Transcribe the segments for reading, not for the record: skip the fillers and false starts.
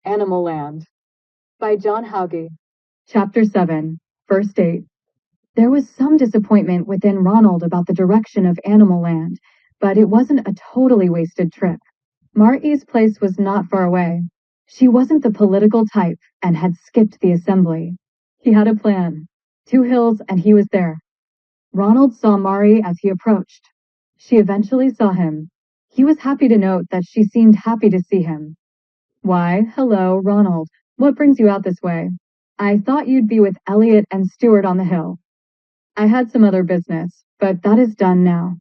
Animal Land by John Hauge. Chapter 7. First Date. There was some disappointment within Ronald about the direction of Animal Land, but it wasn't a totally wasted trip. Martie's place was not far away. She wasn't the political type and had skipped the assembly. He had a plan. 2 hills and he was there. Ronald saw Mari as he approached. She eventually saw him. He was happy to note that she seemed happy to see him. Why, hello, Ronald. What brings you out this way? I thought you'd be with Elliot and Stuart on the hill. I had some other business, but that is done now.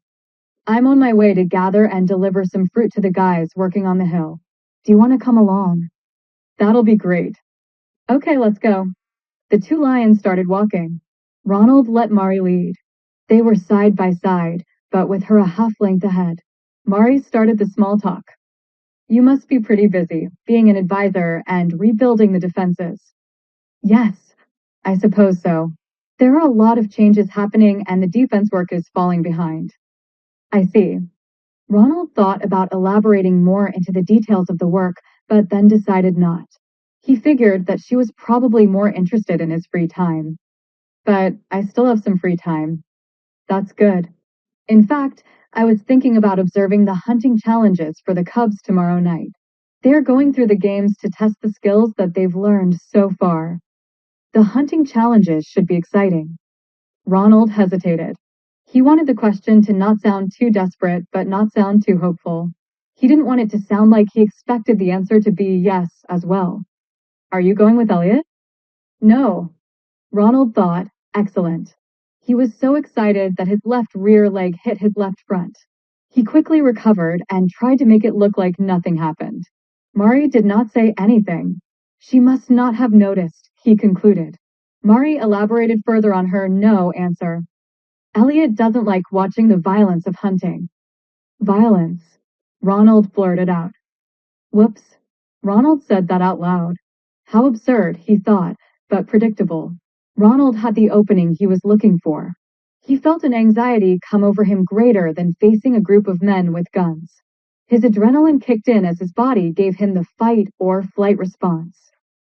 I'm on my way to gather and deliver some fruit to the guys working on the hill. Do you want to come along? That'll be great. Okay, let's go. The 2 lions started walking. Ronald let Mari lead. They were side by side, but with her a half length ahead. Mari started the small talk. You must be pretty busy, being an advisor and rebuilding the defenses. Yes, I suppose so. There are a lot of changes happening and the defense work is falling behind. I see. Ronald thought about elaborating more into the details of the work, but then decided not. He figured that she was probably more interested in his free time. But I still have some free time. That's good. In fact, I was thinking about observing the hunting challenges for the Cubs tomorrow night. They're going through the games to test the skills that they've learned so far. The hunting challenges should be exciting. Ronald hesitated. He wanted the question to not sound too desperate, but not sound too hopeful. He didn't want it to sound like he expected the answer to be yes as well. Are you going with Elliot? No. Ronald thought, excellent. He was so excited that his left rear leg hit his left front. He quickly recovered and tried to make it look like nothing happened. Mari did not say anything. She must not have noticed, he concluded. Mari elaborated further on her no answer. Elliot doesn't like watching the violence of hunting. Violence, Ronald blurted out. Whoops. Ronald said that out loud. How absurd, he thought, but predictable. Ronald had the opening he was looking for. He felt an anxiety come over him greater than facing a group of men with guns. His adrenaline kicked in as his body gave him the fight or flight response.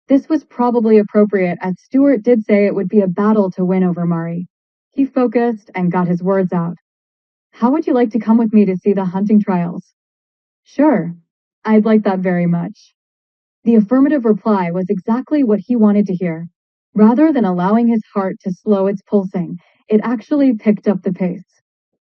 This was probably appropriate as Stuart did say it would be a battle to win over Mari. He focused and got his words out. How would you like to come with me to see the hunting trials? Sure. I'd like that very much. The affirmative reply was exactly what he wanted to hear. Rather than allowing his heart to slow its pulsing, it actually picked up the pace.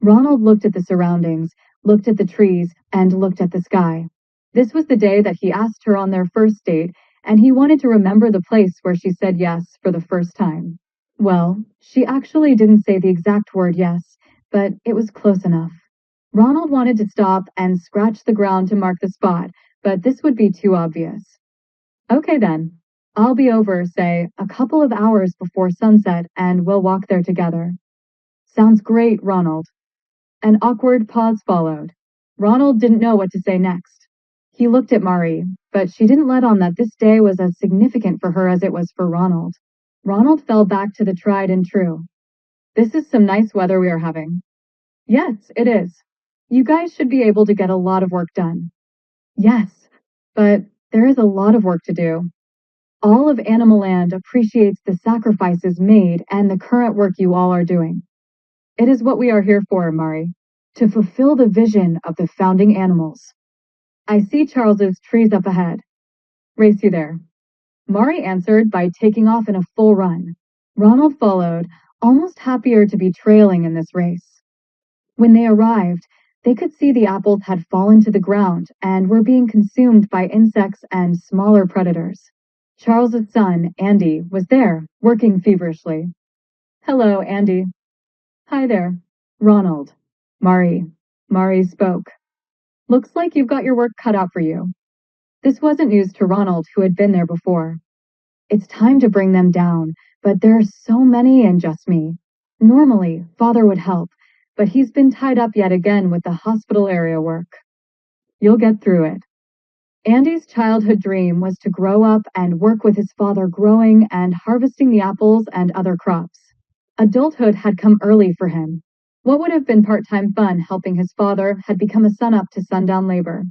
Ronald looked at the surroundings, looked at the trees, and looked at the sky. This was the day that he asked her on their first date, and he wanted to remember the place where she said yes for the first time. Well, she actually didn't say the exact word yes, but it was close enough. Ronald wanted to stop and scratch the ground to mark the spot, but this would be too obvious. Okay then. I'll be over, say, a couple of hours before sunset, and we'll walk there together. Sounds great, Ronald. An awkward pause followed. Ronald didn't know what to say next. He looked at Mari, but she didn't let on that this day was as significant for her as it was for Ronald. Ronald fell back to the tried and true. This is some nice weather we are having. Yes, it is. You guys should be able to get a lot of work done. Yes, but there is a lot of work to do. All of Animal Land appreciates the sacrifices made and the current work you all are doing. It is what we are here for, Mari, to fulfill the vision of the founding animals. I see Charles's trees up ahead. Race you there. Mari answered by taking off in a full run. Ronald followed, almost happier to be trailing in this race. When they arrived, they could see the apples had fallen to the ground and were being consumed by insects and smaller predators. Charles's son, Andy, was there, working feverishly. Hello, Andy. Hi there. Ronald. Mari. Mari spoke. Looks like you've got your work cut out for you. This wasn't news to Ronald, who had been there before. It's time to bring them down, but there are so many and just me. Normally, Father would help, but he's been tied up yet again with the hospital area work. You'll get through it. Andy's childhood dream was to grow up and work with his father growing and harvesting the apples and other crops. Adulthood had come early for him. What would have been part-time fun helping his father had become a sun-up to sundown labor.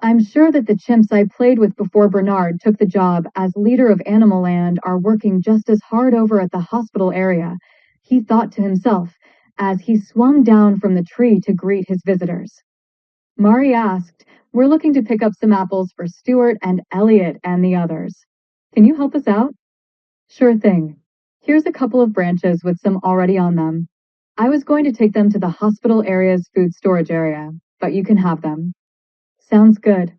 I'm sure that the chimps I played with before Bernard took the job as leader of Animal Land are working just as hard over at the hospital area, he thought to himself as he swung down from the tree to greet his visitors. Mari asked, "We're looking to pick up some apples for Stuart and Elliot and the others. Can you help us out?" "Sure thing. Here's a couple of branches with some already on them. I was going to take them to the hospital area's food storage area, but you can have them." "Sounds good."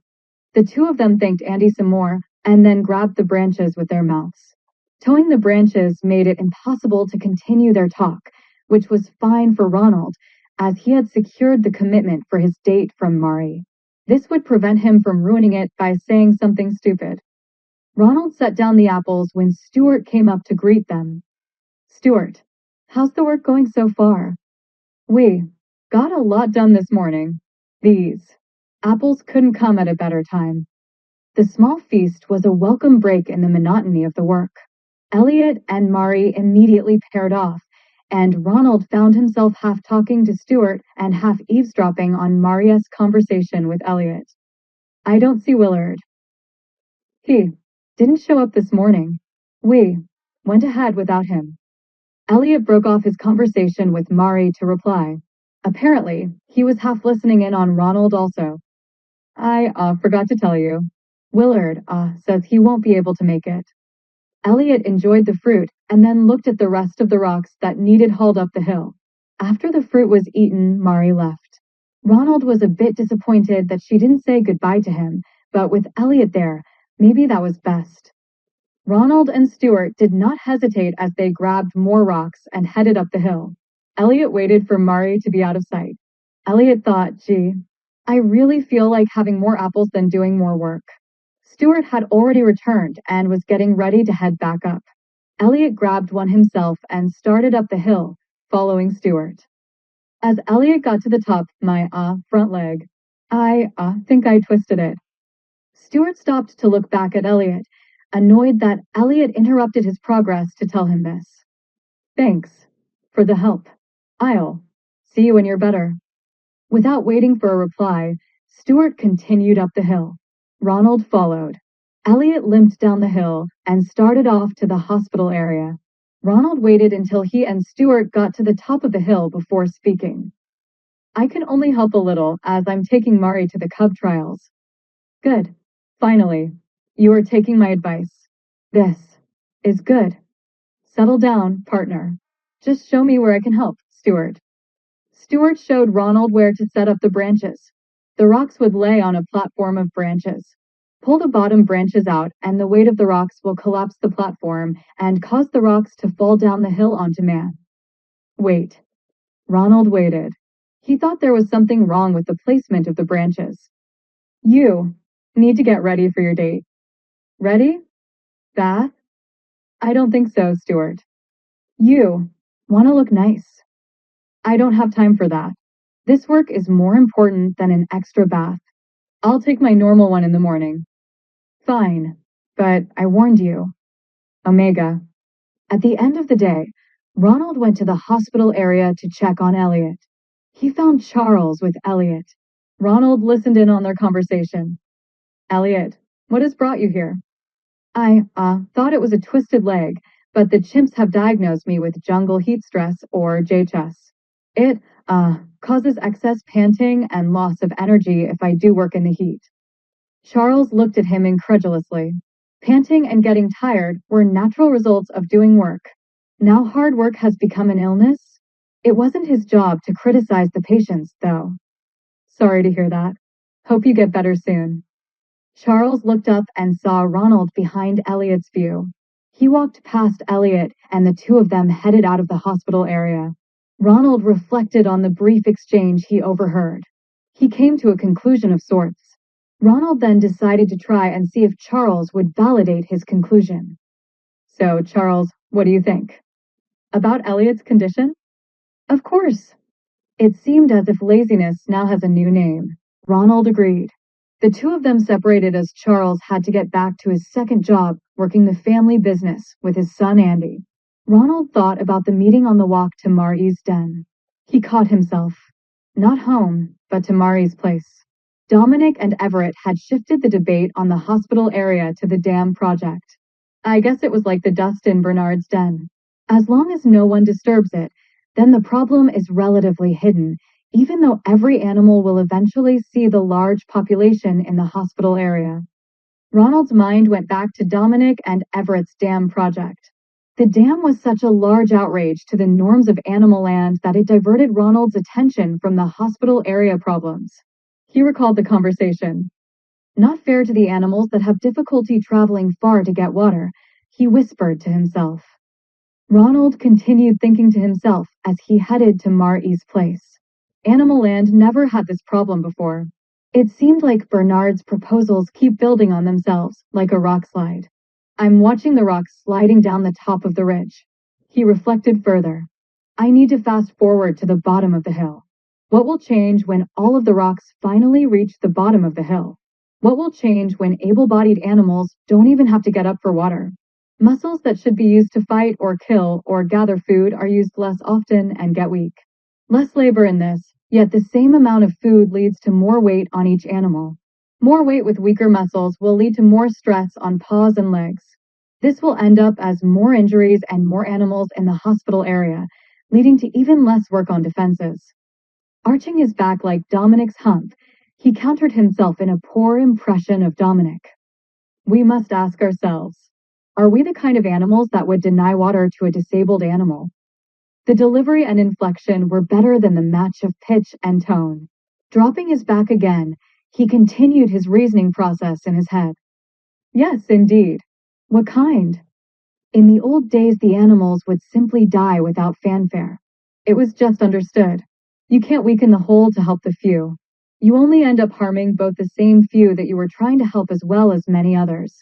The two of them thanked Andy some more and then grabbed the branches with their mouths. Towing the branches made it impossible to continue their talk, which was fine for Ronald, as he had secured the commitment for his date from Mari. This would prevent him from ruining it by saying something stupid. Ronald set down the apples when Stuart came up to greet them. "Stuart, how's the work going so far?" "We got a lot done this morning. These apples couldn't come at a better time." The small feast was a welcome break in the monotony of the work. Elliot and Mari immediately paired off, and Ronald found himself half talking to Stuart and half eavesdropping on Maria's conversation with Elliot. "I don't see Willard. He didn't show up this morning. We went ahead without him." Elliot broke off his conversation with Mari to reply. Apparently, he was half listening in on Ronald also. "I forgot to tell you. Willard says he won't be able to make it." Elliot enjoyed the fruit and then looked at the rest of the rocks that needed hauled up the hill. After the fruit was eaten, Mari left. Ronald was a bit disappointed that she didn't say goodbye to him, but with Elliot there, maybe that was best. Ronald and Stuart did not hesitate as they grabbed more rocks and headed up the hill. Elliot waited for Mari to be out of sight. Elliot thought, "Gee, I really feel like having more apples than doing more work." Stuart had already returned and was getting ready to head back up. Elliot grabbed one himself and started up the hill, following Stuart. As Elliot got to the top, my front leg, I think I twisted it. Stuart stopped to look back at Elliot, annoyed that Elliot interrupted his progress to tell him this. "Thanks for the help. I'll see you when you're better." Without waiting for a reply, Stuart continued up the hill. Ronald followed. Elliot limped down the hill and started off to the hospital area. Ronald waited until he and Stuart got to the top of the hill before speaking. "I can only help a little as I'm taking Mari to the cub trials." "Good. Finally, you are taking my advice. This is good. Settle down, partner. Just show me where I can help, Stuart." Stuart showed Ronald where to set up the branches. The rocks would lay on a platform of branches. Pull the bottom branches out, and the weight of the rocks will collapse the platform and cause the rocks to fall down the hill onto man. Wait. Ronald waited. He thought there was something wrong with the placement of the branches. "You need to get ready for your date." "Ready? Bath?" "I don't think so, Stuart." "You want to look nice." "I don't have time for that. This work is more important than an extra bath. I'll take my normal one in the morning." "Fine, but I warned you." Omega. At the end of the day, Ronald went to the hospital area to check on Elliot. He found Charles with Elliot. Ronald listened in on their conversation. "Elliot, what has brought you here?" "I thought it was a twisted leg, but the chimps have diagnosed me with jungle heat stress, or ch7. It causes excess panting and loss of energy if I do work in the heat." Charles looked at him incredulously. Panting and getting tired were natural results of doing work. Now hard work has become an illness? It wasn't his job to criticize the patients, though. "Sorry to hear that. Hope you get better soon." Charles looked up and saw Ronald behind Elliot's view. He walked past Elliot, and the two of them headed out of the hospital area. Ronald reflected on the brief exchange he overheard. He came to a conclusion of sorts. Ronald then decided to try and see if Charles would validate his conclusion. "So, Charles, what do you think?" "About Elliot's condition?" "Of course." It seemed as if laziness now has a new name. Ronald agreed. The two of them separated as Charles had to get back to his second job working the family business with his son Andy. Ronald thought about the meeting on the walk to Mari's den. He caught himself. Not home, but to Mari's place. Dominic and Everett had shifted the debate on the hospital area to the dam project. I guess it was like the dust in Bernard's den. As long as no one disturbs it, then the problem is relatively hidden, even though every animal will eventually see the large population in the hospital area. Ronald's mind went back to Dominic and Everett's dam project. The dam was such a large outrage to the norms of animal land that it diverted Ronald's attention from the hospital area problems. He recalled the conversation. Not fair to the animals that have difficulty traveling far to get water, he whispered to himself. Ronald continued thinking to himself as he headed to Mar-E's place. Animal Land never had this problem before. It seemed like Bernard's proposals keep building on themselves, like a rock slide. I'm watching the rocks sliding down the top of the ridge. He reflected further. I need to fast forward to the bottom of the hill. What will change when all of the rocks finally reach the bottom of the hill? What will change when able-bodied animals don't even have to get up for water? Muscles that should be used to fight or kill or gather food are used less often and get weak. Less labor in this, yet the same amount of food leads to more weight on each animal. More weight with weaker muscles will lead to more stress on paws and legs. This will end up as more injuries and more animals in the hospital area, leading to even less work on defenses. Arching his back like Dominic's hump, he countered himself in a poor impression of Dominic. We must ask ourselves, are we the kind of animals that would deny water to a disabled animal? The delivery and inflection were better than the match of pitch and tone. Dropping his back again, he continued his reasoning process in his head. Yes, indeed. What kind? In the old days, the animals would simply die without fanfare. It was just understood. You can't weaken the whole to help the few. You only end up harming both the same few that you were trying to help as well as many others.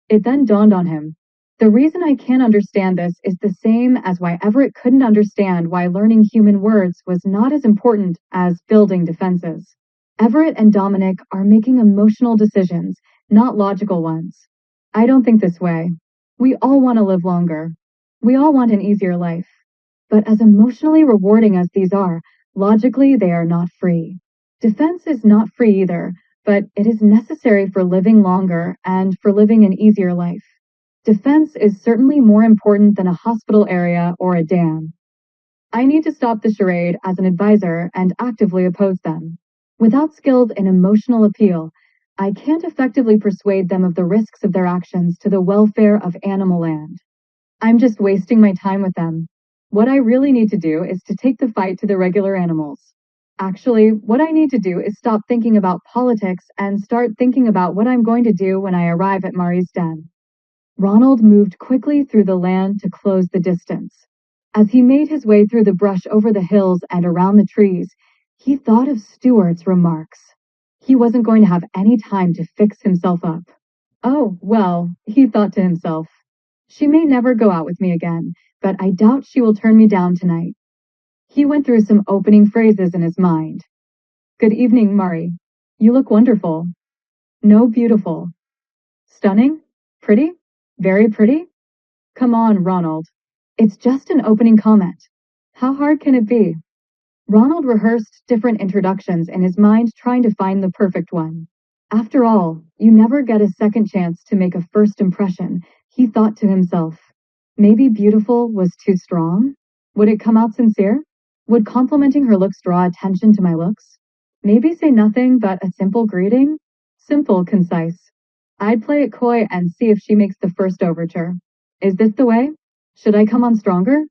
It then dawned on him. The reason I can't understand this is the same as why Everett couldn't understand why learning human words was not as important as building defenses. Everett and Dominic are making emotional decisions, not logical ones. I don't think this way. We all want to live longer. We all want an easier life. But as emotionally rewarding as these are, logically they are not free. Defense is not free either, but it is necessary for living longer and for living an easier life. Defense is certainly more important than a hospital area or a dam. I need to stop the charade as an advisor and actively oppose them. Without skills in emotional appeal, I can't effectively persuade them of the risks of their actions to the welfare of Animal Land. I'm just wasting my time with them. What I really need to do is to take the fight to the regular animals. Actually, what I need to do is stop thinking about politics and start thinking about what I'm going to do when I arrive at Mari's den. Ronald moved quickly through the land to close the distance. As he made his way through the brush over the hills and around the trees, he thought of Stuart's remarks. He wasn't going to have any time to fix himself up. Oh, well, he thought to himself. She may never go out with me again, but I doubt she will turn me down tonight. He went through some opening phrases in his mind. Good evening, Mari. You look wonderful. No, beautiful. Stunning? Pretty? Very pretty? Come on, Ronald. It's just an opening comment. How hard can it be? Ronald rehearsed different introductions in his mind, trying to find the perfect one. After all, you never get a second chance to make a first impression, he thought to himself. Maybe beautiful was too strong? Would it come out sincere? Would complimenting her looks draw attention to my looks? Maybe say nothing but a simple greeting? Simple, concise. I'd play it coy and see if she makes the first overture. Is this the way? Should I come on stronger?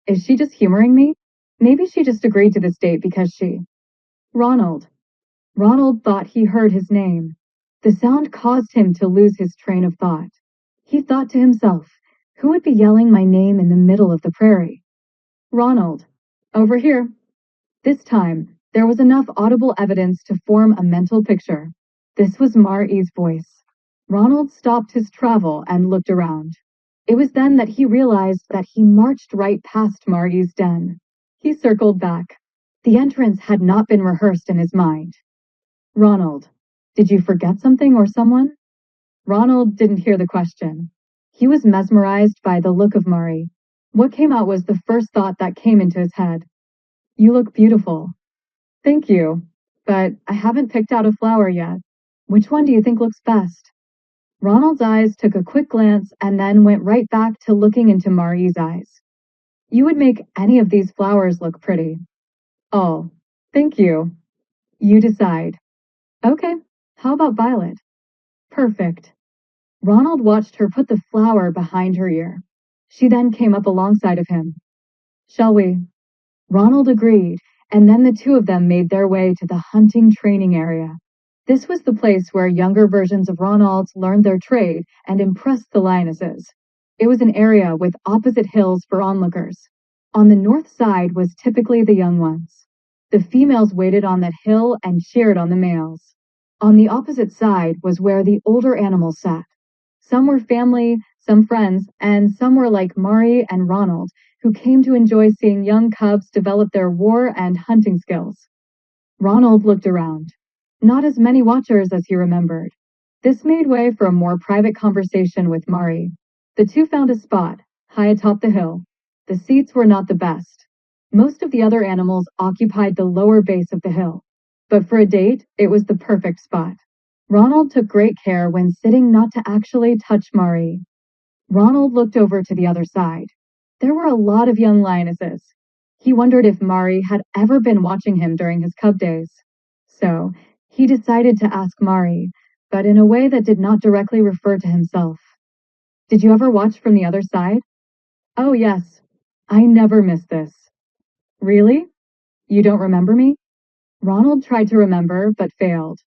Is she just humoring me? Maybe she just agreed to this date because she... Ronald. Ronald thought he heard his name. The sound caused him to lose his train of thought. He thought to himself, who would be yelling my name in the middle of the prairie? Ronald. Over here. This time, there was enough audible evidence to form a mental picture. This was Mar-E's voice. Ronald stopped his travel and looked around. It was then that he realized that he marched right past Mar-E's den. He circled back. The entrance had not been rehearsed in his mind. Ronald, did you forget something or someone? Ronald didn't hear the question. He was mesmerized by the look of Mari. What came out was the first thought that came into his head. You look beautiful. Thank you. But but I haven't picked out a flower yet. Which one do you think looks best?" Ronald's eyes took a quick glance and then went right back to looking into Mari's eyes. "You would make any of these flowers look pretty." "Oh, thank you. You decide." "Okay, how about violet?" "Perfect." Ronald watched her put the flower behind her ear. She then came up alongside of him. "Shall we?" Ronald agreed, and then the two of them made their way to the hunting training area. This was the place where younger versions of Ronald learned their trade and impressed the lionesses. It was an area with opposite hills for onlookers. On the north side was typically the young ones. The females waited on that hill and cheered on the males. On the opposite side was where the older animals sat. Some were family, some friends, and some were like Mari and Ronald, who came to enjoy seeing young cubs develop their war and hunting skills. Ronald looked around. Not as many watchers as he remembered. This made way for a more private conversation with Mari. The two found a spot, high atop the hill. The seats were not the best. Most of the other animals occupied the lower base of the hill. But for a date, it was the perfect spot. Ronald took great care when sitting not to actually touch Mari. Ronald looked over to the other side. There were a lot of young lionesses. He wondered if Mari had ever been watching him during his cub days. So, he decided to ask Mari, but in a way that did not directly refer to himself. "Did you ever watch from the other side?" "Oh, yes. I never miss this." "Really? You don't remember me?" Ronald tried to remember, but failed.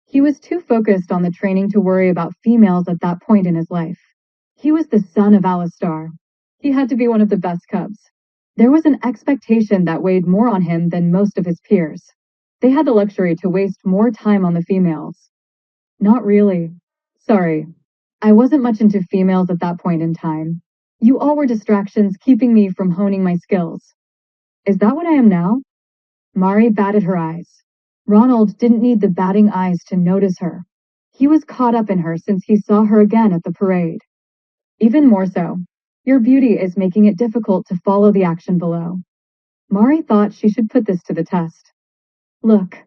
He was too focused on the training to worry about females at that point in his life. He was the son of Alistar. He had to be one of the best cubs. There was an expectation that weighed more on him than most of his peers. They had the luxury to waste more time on the females. "Not really. Sorry. I wasn't much into females at that point in time. You all were distractions keeping me from honing my skills." "Is that what I am now?" Mari batted her eyes. Ronald didn't need the batting eyes to notice her. He was caught up in her since he saw her again at the parade. "Even more so. Your beauty is making it difficult to follow the action below." Mari thought she should put this to the test. "Look."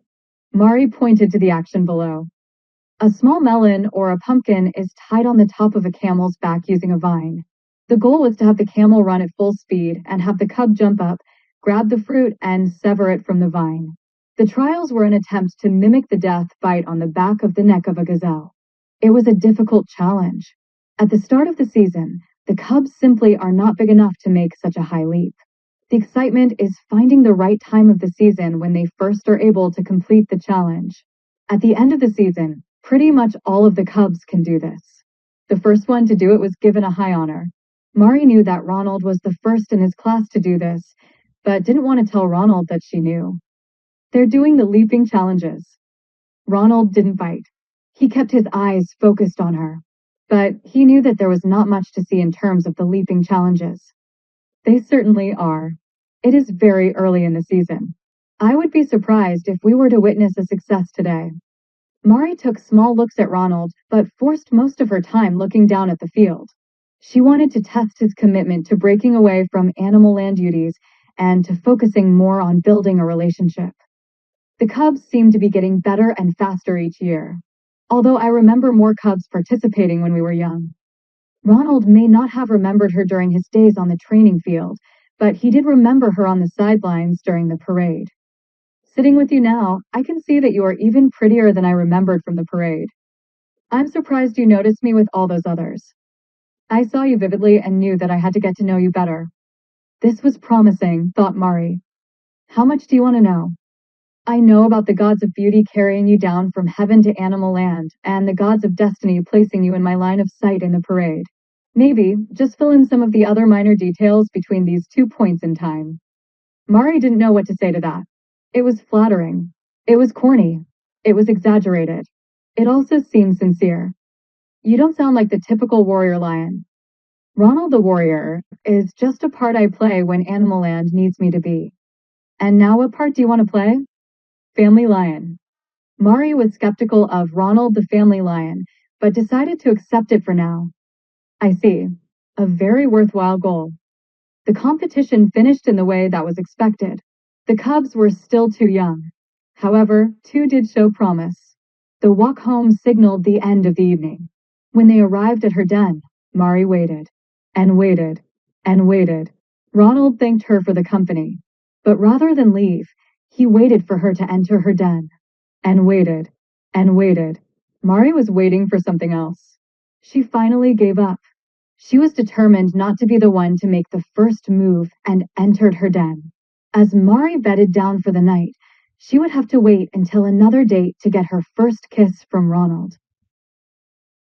Mari pointed to the action below. A small melon or a pumpkin is tied on the top of a camel's back using a vine. The goal was to have the camel run at full speed and have the cub jump up, grab the fruit, and sever it from the vine. The trials were an attempt to mimic the death bite on the back of the neck of a gazelle. It was a difficult challenge. At the start of the season, the cubs simply are not big enough to make such a high leap. The excitement is finding the right time of the season when they first are able to complete the challenge. At the end of the season, pretty much all of the cubs can do this. The first one to do it was given a high honor. Mari knew that Ronald was the first in his class to do this, but didn't want to tell Ronald that she knew. "They're doing the leaping challenges." Ronald didn't bite. He kept his eyes focused on her, but he knew that there was not much to see in terms of the leaping challenges. "They certainly are. It is very early in the season. I would be surprised if we were to witness a success today." Mari took small looks at Ronald, but forced most of her time looking down at the field. She wanted to test his commitment to breaking away from animal land duties and to focusing more on building a relationship. The cubs seemed to be getting better and faster each year, although I remember more cubs participating when we were young. Ronald may not have remembered her during his days on the training field, but he did remember her on the sidelines during the parade. "Sitting with you now, I can see that you are even prettier than I remembered from the parade. I'm surprised you noticed me with all those others. I saw you vividly and knew that I had to get to know you better." This was promising, thought Mari. "How much do you want to know?" "I know about the gods of beauty carrying you down from heaven to animal land, and the gods of destiny placing you in my line of sight in the parade. Maybe just fill in some of the other minor details between these 2 points in time." Mari didn't know what to say to that. It was flattering. It was corny. It was exaggerated. It also seemed sincere. "You don't sound like the typical warrior lion." "Ronald the warrior is just a part I play when Animal Land needs me to be." "And now what part do you want to play?" "Family lion." Mari was skeptical of Ronald the family lion, but decided to accept it for now. "I see. A very worthwhile goal." The competition finished in the way that was expected. The cubs were still too young. However, two did show promise. The walk home signaled the end of the evening. When they arrived at her den, Mari waited, and waited, and waited. Ronald thanked her for the company, but rather than leave, he waited for her to enter her den, and waited, and waited. Mari was waiting for something else. She finally gave up. She was determined not to be the one to make the first move and entered her den. As Mari bedded down for the night, she would have to wait until another date to get her first kiss from Ronald.